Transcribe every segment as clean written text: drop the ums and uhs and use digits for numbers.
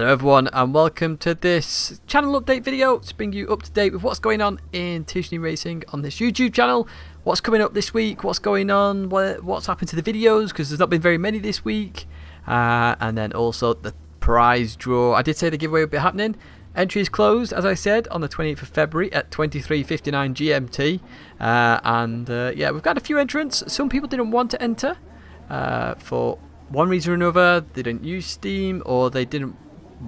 Hello everyone and welcome to this channel update video to bring you up to date with what's going on in Tidgney racing on this YouTube channel. What's coming up this week, what's going on, what's happened to the videos because there's not been very many this week, and then also the prize draw. I did say the giveaway would be happening. Entry is closed, as I said, on the 28th of February at 23:59 GMT, yeah, we've got a few entrants. Some people didn't want to enter for one reason or another. They didn't use Steam, or they didn't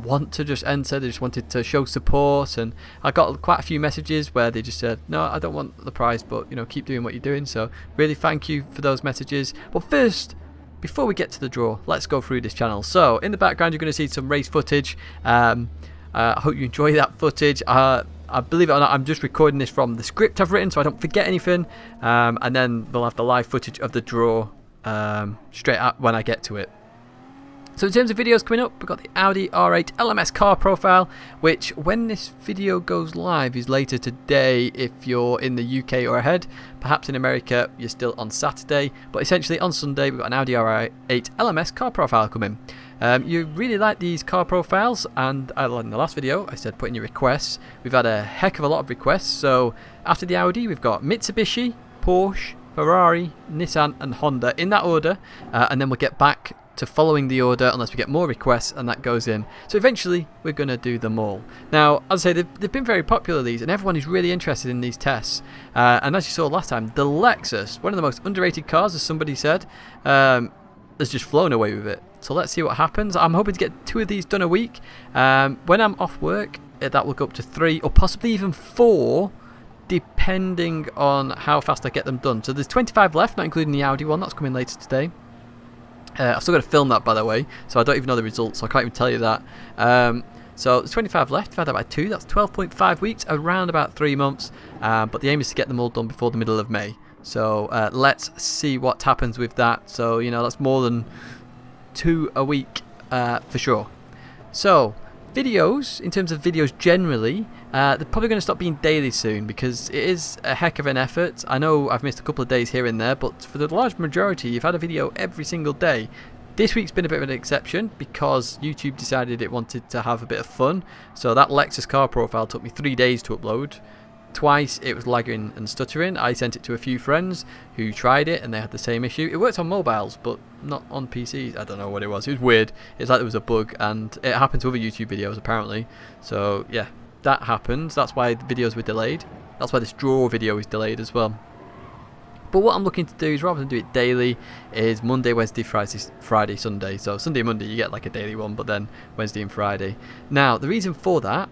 want to just enter, they just wanted to show support, and I got quite a few messages where they just said, no, I don't want the prize, but you know, keep doing what you're doing. So really thank you for those messages. But first, before we get to the draw, let's go through this channel. So in the background you're going to see some race footage. I hope you enjoy that footage. I believe it or not, I'm just recording this from the script I've written so I don't forget anything, and then we'll have the live footage of the draw straight up when I get to it. So in terms of videos coming up, we've got the Audi R8 LMS car profile, which when this video goes live is later today if you're in the UK or ahead. Perhaps in America you're still on Saturday, but essentially on Sunday we've got an Audi R8 LMS car profile coming. You really like these car profiles, and in the last video I said put in your requests. We've had a heck of a lot of requests. So after the Audi we've got Mitsubishi, Porsche, Ferrari, Nissan and Honda in that order, and then we'll get back to following the order unless we get more requests, and that goes in. So eventually we're going to do them all. Now, as I say, they've been very popular, these, and everyone is really interested in these tests. And as you saw last time, the Lexus, one of the most underrated cars, as somebody said, has just flown away with it. So let's see what happens. I'm hoping to get 2 of these done a week. When I'm off work, that will go up to 3 or possibly even 4, depending on how fast I get them done. So there's 25 left, not including the Audi one. That's coming later today. I've still got to film that, by the way, so I don't even know the results, so I can't even tell you that. So there's 25 left. If I had that by 2, that's 12.5 weeks, around about 3 months. But the aim is to get them all done before the middle of May. So let's see what happens with that. So, you know, that's more than 2 a week for sure. So videos, in terms of videos generally, they're probably going to stop being daily soon because it is a heck of an effort. I know I've missed a couple of days here and there, but for the large majority you've had a video every single day. This week's been a bit of an exception because YouTube decided it wanted to have a bit of fun. So that Lexus car profile took me 3 days to upload. Twice it was lagging and stuttering. I sent it to a few friends who tried it and they had the same issue. It worked on mobiles but not on PCs. I don't know what it was. It was weird. It's like there was a bug, and it happened to other YouTube videos apparently. So yeah, that happens. That's why the videos were delayed. That's why this draw video is delayed as well. But what I'm looking to do is, rather than do it daily, is Monday, Wednesday, Friday, Sunday. So Sunday and Monday you get like a daily one, but then Wednesday and Friday. Now the reason for that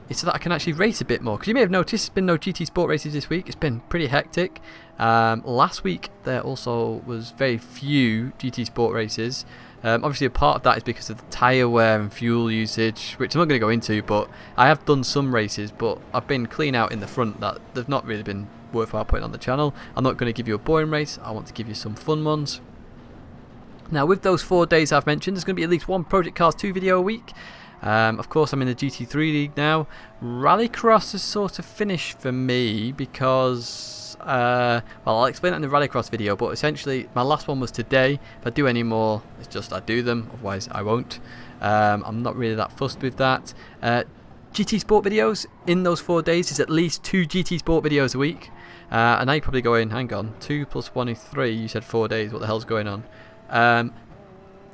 is so that I can actually race a bit more, because you may have noticed there's been no GT Sport races this week. It's been pretty hectic. Last week there also was very few GT Sport races. Obviously a part of that is because of the tyre wear and fuel usage, which I'm not going to go into, but I have done some races, but I've been clean out in the front that they've not really been worthwhile putting on the channel. I'm not going to give you a boring race, I want to give you some fun ones. Now with those 4 days I've mentioned, there's going to be at least one Project Cars 2 video a week. Of course I'm in the GT3 league now. Rallycross is sort of finished for me because, well, I'll explain that in the Rallycross video, but essentially my last one was today. If I do any more, it's just I do them, otherwise I won't. I'm not really that fussed with that. GT Sport videos in those 4 days is at least 2 GT Sport videos a week. And now you're probably going, hang on, 2 plus 1 is 3, you said 4 days, what the hell's going on?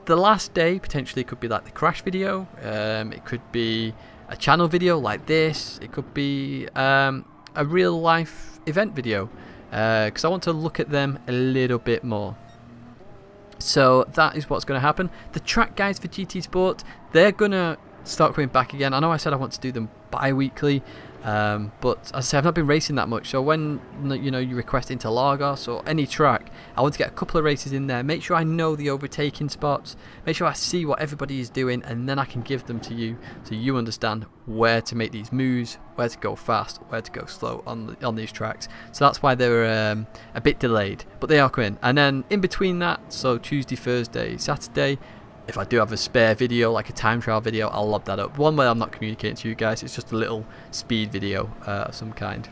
The last day potentially could be like the crash video, it could be a channel video like this, it could be a real life event video, because I want to look at them a little bit more. So that is what's going to happen. The track guides for GT Sport, they're going to start coming back again. I know I said I want to do them bi-weekly, but as I say, I've not been racing that much, so when you request into Lagos or any track, I want to get a couple of races in there, make sure I know the overtaking spots, make sure I see what everybody is doing, and then I can give them to you so you understand where to make these moves, where to go fast, where to go slow on these tracks. So that's why they were a bit delayed, but they are coming. And then in between that, so Tuesday, Thursday, Saturday, if I do have a spare video, like a time trial video, I'll lob that up. One way I'm not communicating to you guys, it's just a little speed video of some kind.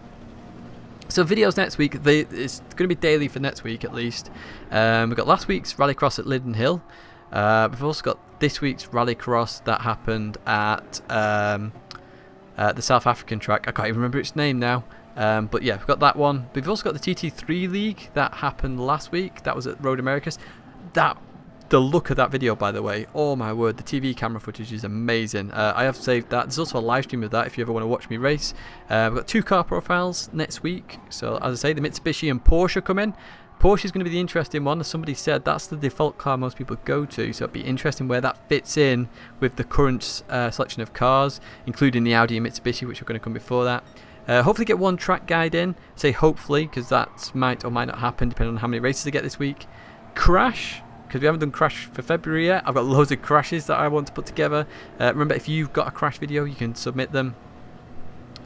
So videos next week, it's going to be daily for next week at least. We've got last week's Rallycross at Linden Hill. We've also got this week's Rallycross that happened at the South African track. I can't even remember its name now. But yeah, we've got that one. We've also got the TT3 League that happened last week. That was at Road Americas. The look of that video, by the way, oh my word, the TV camera footage is amazing. I have saved that. There's also a live stream of that if you ever want to watch me race. We've got 2 car profiles next week. So as I say, the Mitsubishi and Porsche come in. Porsche is going to be the interesting one. As somebody said, that's the default car most people go to, so it'll be interesting where that fits in with the current selection of cars, including the Audi and Mitsubishi, which are going to come before that. Hopefully get one track guide in. Say hopefully, because that might or might not happen depending on how many races I get this week. Crash, because we haven't done Crash for February yet. I've got loads of crashes that I want to put together. Remember, if you've got a Crash video, you can submit them.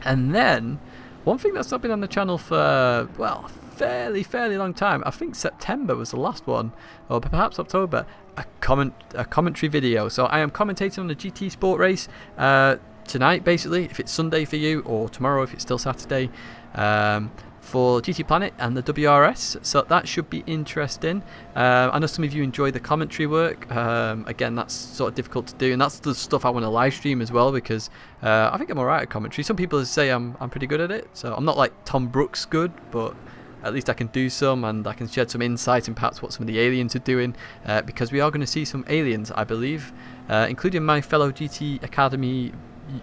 And then, one thing that's not been on the channel for, well, fairly long time. I think September was the last one, or perhaps October. A commentary video. So I am commentating on the GT Sport race tonight, basically, if it's Sunday for you, or tomorrow if it's still Saturday, for GT Planet and the WRS. So that should be interesting. I know some of you enjoy the commentary work. Again, that's sort of difficult to do, and that's the stuff I want to live stream as well, because I think I'm alright at commentary. Some people say I'm pretty good at it, so I'm not like Tom Brooks good, but at least I can do some, and I can shed some insight in perhaps what some of the aliens are doing, because we are going to see some aliens, I believe, including my fellow GT Academy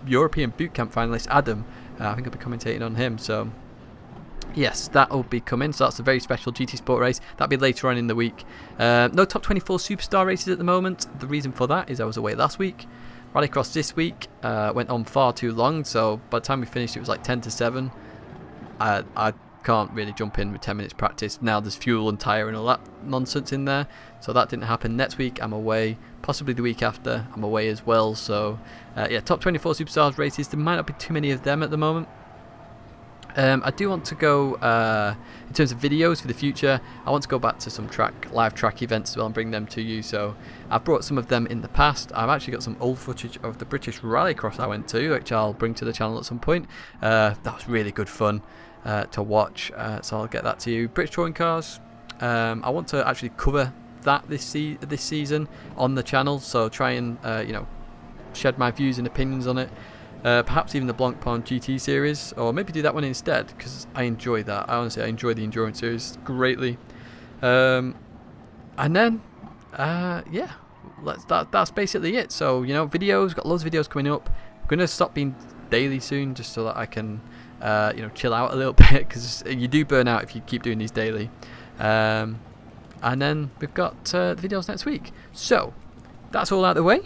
European Bootcamp finalist Adam. I think I'll be commentating on him, so yes, that will be coming. So that's a very special GT Sport race. That'll be later on in the week. No top 24 superstar races at the moment. The reason for that is I was away last week. Rallycross this week went on far too long, so by the time we finished it was like 10 to 7. I can't really jump in with 10 minutes practice. Now there's fuel and tyre and all that nonsense in there, so that didn't happen. Next week I'm away, possibly the week after I'm away as well. So yeah, top 24 superstars races, there might not be too many of them at the moment. I do want to go, in terms of videos for the future, I want to go back to some live track events as well and bring them to you. So I've brought some of them in the past. I've actually got some old footage of the British Rallycross I went to, which I'll bring to the channel at some point. That was really good fun to watch, so I'll get that to you. British Touring Cars, I want to actually cover that this season on the channel, so try and you know, shed my views and opinions on it. Perhaps even the Blanc Pond GT series, or maybe do that one instead, because I enjoy that. I enjoy the Endurance series greatly. And then yeah, that's basically it. So, you know, videos, got loads of videos coming up. I'm going to stop being daily soon, just so that I can you know, chill out a little bit, because you do burn out if you keep doing these daily. And then we've got the videos next week. So that's all out of the way.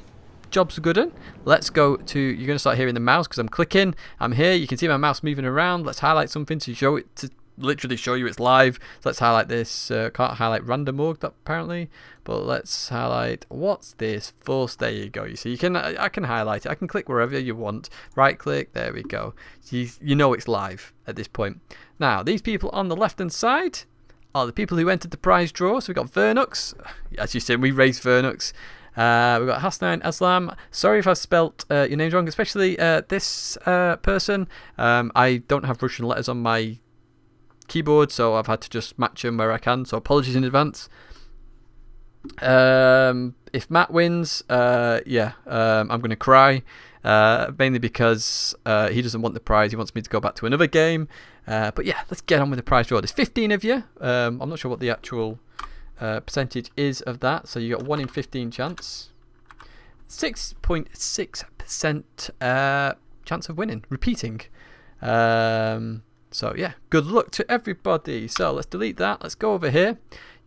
Job's a good one. Let's go to, you're going to start hearing the mouse because I'm clicking. I'm here, you can see my mouse moving around. Let's highlight something to show it, to literally show you it's live. So let's highlight this. Can't highlight random org apparently, but let's highlight, what's this, force. There you go. You see, you can, I can highlight it. I can click wherever you want, right click, there we go. You know it's live at this point. Now these people on the left hand side are the people who entered the prize draw. So we've got Vernux, as you said, we raised Vernux. We've got Hasnain Aslam. Sorry if I've spelt your names wrong, especially this person. I don't have Russian letters on my keyboard, so I've had to just match them where I can, so apologies in advance. If Matt wins, yeah, I'm going to cry, mainly because he doesn't want the prize. He wants me to go back to another game. But yeah, let's get on with the prize draw. There's 15 of you. I'm not sure what the actual percentage is of that, so you got 1 in 15 chance, 6.6% chance of winning, repeating. So yeah, good luck to everybody. So let's delete that, let's go over here.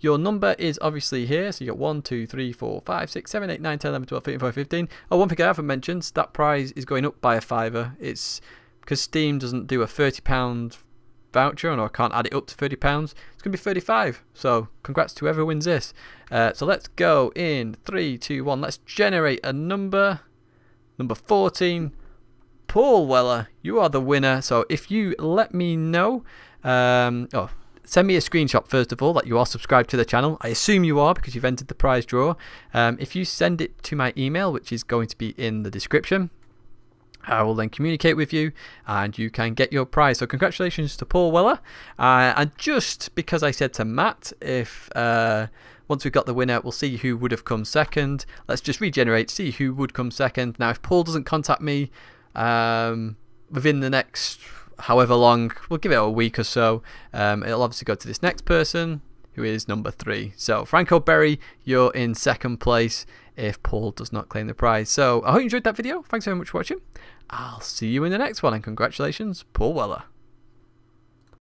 Your number is obviously here, so you got 1, 2, 3, 4, 5, 6, 7, 8, 9, 10, 11, 12, 13, 14, 15. Oh, one thing I haven't mentioned, that prize is going up by a £5. It's because Steam doesn't do a £30 voucher, and I can't add it up to £30. It's going to be 35. So congrats to whoever wins this. So let's go in 3, 2, 1. Let's generate a number. Number 14. Paul Weller, you are the winner. So if you let me know, send me a screenshot first of all that you are subscribed to the channel. I assume you are because you've entered the prize draw. If you send it to my email, which is going to be in the description, I will then communicate with you and you can get your prize. So congratulations to Paul Weller. And just because I said to Matt, if Once we've got the winner, we'll see who would have come second. Let's just regenerate, see who would come second. Now, if Paul doesn't contact me within the next however long, we'll give it a week or so, it'll obviously go to this next person, who is number 3. So Franco Berry, you're in second place if Paul does not claim the prize. So I hope you enjoyed that video. Thanks very much for watching. I'll see you in the next one, and congratulations, Paul Weller.